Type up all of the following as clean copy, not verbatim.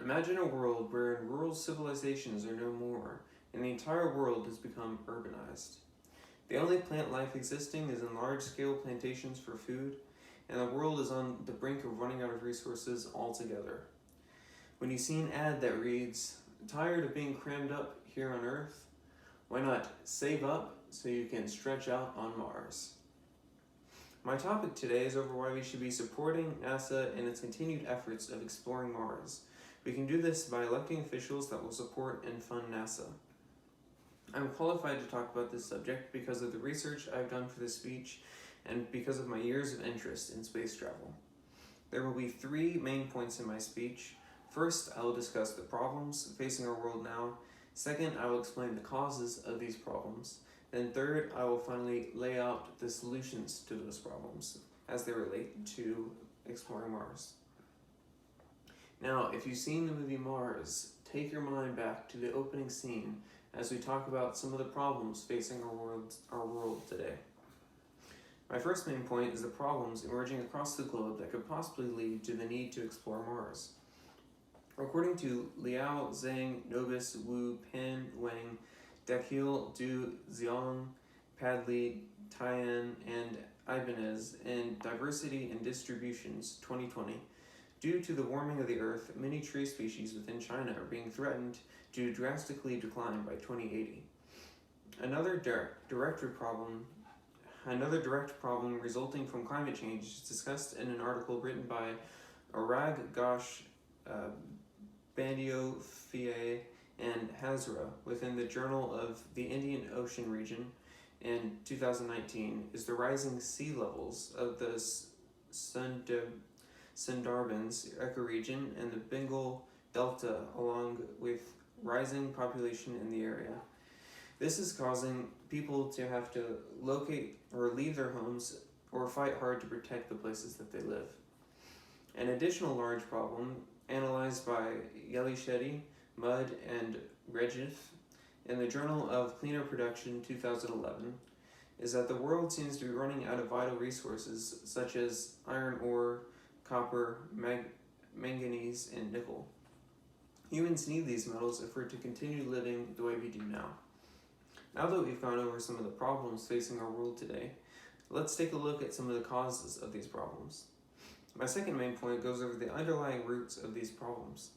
Imagine a world where rural civilizations are no more, and the entire world has become urbanized. The only plant life existing is in large-scale plantations for food, and the world is on the brink of running out of resources altogether. When you see an ad that reads, "Tired of being crammed up here on Earth? Why not save up so you can stretch out on Mars?" My topic today is over why we should be supporting NASA in its continued efforts of exploring Mars. We can do this by electing officials that will support and fund NASA. I'm qualified to talk about this subject because of the research I've done for this speech and because of my years of interest in space travel. There will be three main points in my speech. First, I will discuss the problems facing our world now. Second, I will explain the causes of these problems. Then third, I will finally lay out the solutions to those problems as they relate to exploring Mars. Now, if you've seen the movie Mars, take your mind back to the opening scene as we talk about some of the problems facing our world today. My first main point is the problems emerging across the globe that could possibly lead to the need to explore Mars. According to Liao, Zhang, Nobis, Wu, Pan, Wang, Dakhil, Du, Xiong, Padley, Tian, and Ibanez in Diversity and Distributions 2020, due to the warming of the Earth, many tree species within China are being threatened to drastically decline by 2080. Another direct problem resulting from climate change is discussed in an article written by Arag Ghosh, Bandiofier, and Hazra within the Journal of the Indian Ocean Region in 2019 is the rising sea levels of the Sundarbans ecoregion and the Bengal Delta, along with rising population in the area. This is causing people to have to locate or leave their homes or fight hard to protect the places that they live. An additional large problem, analyzed by Yeli Shetty, Mudd, and Regif in the Journal of Cleaner Production 2011, is that the world seems to be running out of vital resources such as iron ore, copper, manganese, and nickel. Humans need these metals if we're to continue living the way we do now. Now that we've gone over some of the problems facing our world today, let's take a look at some of the causes of these problems. My second main point goes over the underlying roots of these problems.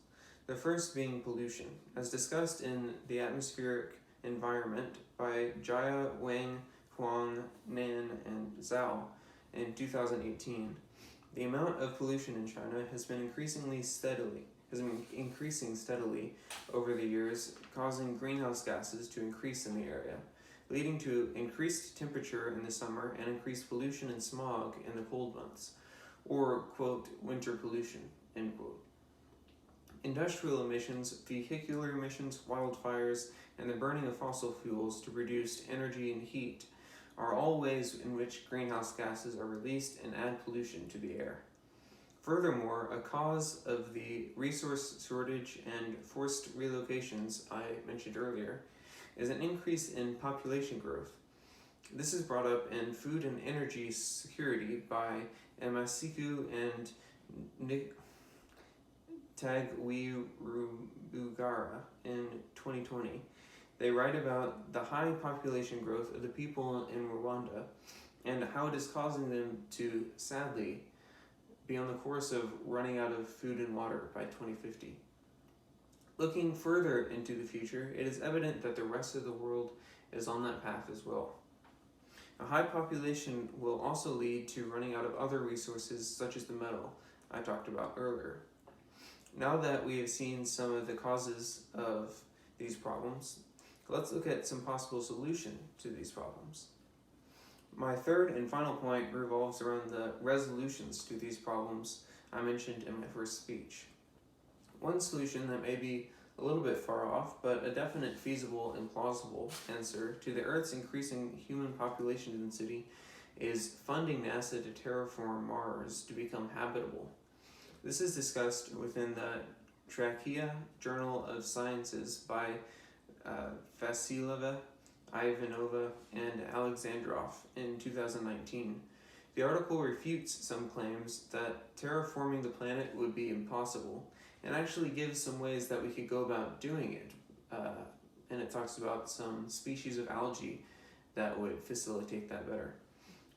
The first being pollution, as discussed in The Atmospheric Environment by Jia, Wang, Huang, Nan, and Zhao in 2018. The amount of pollution in China has been increasing steadily over the years, causing greenhouse gases to increase in the area, leading to increased temperature in the summer and increased pollution and smog in the cold months, or, quote, winter pollution, end quote. Industrial emissions, vehicular emissions, wildfires, and the burning of fossil fuels to produce energy and heat are all ways in which greenhouse gases are released and add pollution to the air. Furthermore, a cause of the resource shortage and forced relocations I mentioned earlier is an increase in population growth. This is brought up in Food and Energy Security by Emasiku and Tagwirubugara in 2020. They write about the high population growth of the people in Rwanda and how it is causing them to, sadly, be on the course of running out of food and water by 2050. Looking further into the future, it is evident that the rest of the world is on that path as well. A high population will also lead to running out of other resources such as the metal I talked about earlier. Now that we have seen some of the causes of these problems, let's look at some possible solution to these problems. My third and final point revolves around the resolutions to these problems I mentioned in my first speech. One solution that may be a little bit far off, but a definite feasible and plausible answer to the Earth's increasing human population density is funding NASA to terraform Mars to become habitable. This is discussed within the Trachea Journal of Sciences by Vasileva, Ivanova, and Alexandrov in 2019. The article refutes some claims that terraforming the planet would be impossible and actually gives some ways that we could go about doing it. And it talks about some species of algae that would facilitate that better.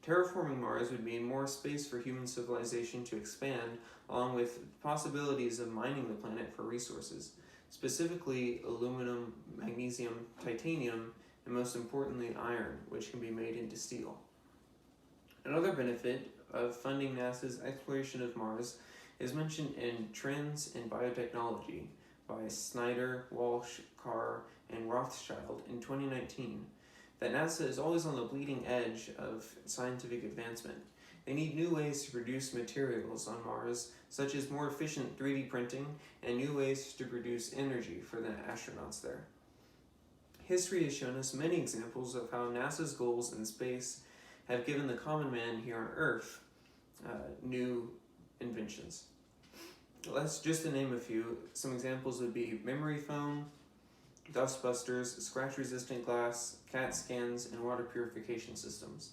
Terraforming Mars would mean more space for human civilization to expand, along with possibilities of mining the planet for resources, specifically aluminum, magnesium, titanium, and most importantly iron, which can be made into steel. Another benefit of funding NASA's exploration of Mars is mentioned in Trends in Biotechnology by Snyder, Walsh, Carr, and Rothschild in 2019, that NASA is always on the bleeding edge of scientific advancement. They need new ways to produce materials on Mars, such as more efficient 3D printing and new ways to produce energy for the astronauts there. History has shown us many examples of how NASA's goals in space have given the common man here on Earth new inventions. Let's just to name a few. Some examples would be memory foam, dust busters, scratch-resistant glass, CAT scans, and water purification systems.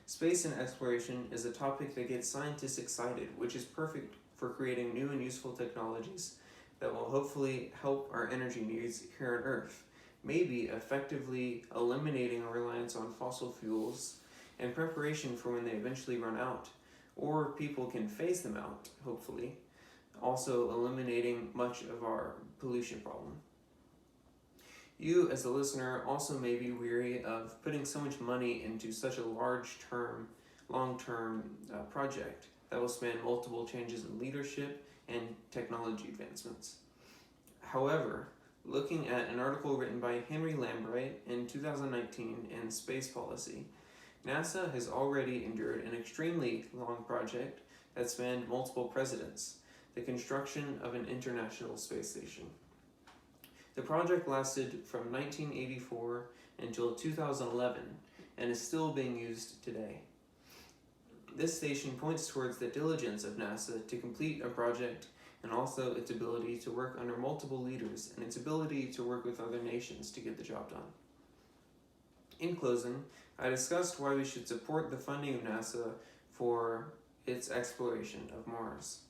Space and exploration is a topic that gets scientists excited, which is perfect for creating new and useful technologies that will hopefully help our energy needs here on Earth, maybe effectively eliminating a reliance on fossil fuels in preparation for when they eventually run out, or people can phase them out, hopefully, also eliminating much of our pollution problem. You, as a listener, also may be weary of putting so much money into such a long-term project that will span multiple changes in leadership and technology advancements. However, looking at an article written by Henry Lambright in 2019 in Space Policy, NASA has already endured an extremely long project that spanned multiple presidents, the construction of an international space station. The project lasted from 1984 until 2011 and is still being used today. This station points towards the diligence of NASA to complete a project and also its ability to work under multiple leaders and its ability to work with other nations to get the job done. In closing, I discussed why we should support the funding of NASA for its exploration of Mars.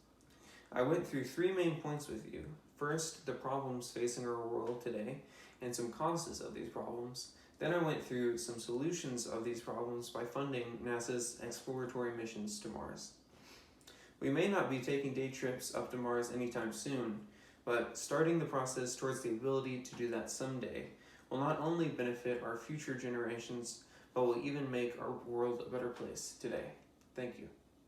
I went through 3 main points with you. First, the problems facing our world today and some causes of these problems. Then I went through some solutions of these problems by funding NASA's exploratory missions to Mars. We may not be taking day trips up to Mars anytime soon, but starting the process towards the ability to do that someday will not only benefit our future generations, but will even make our world a better place today. Thank you.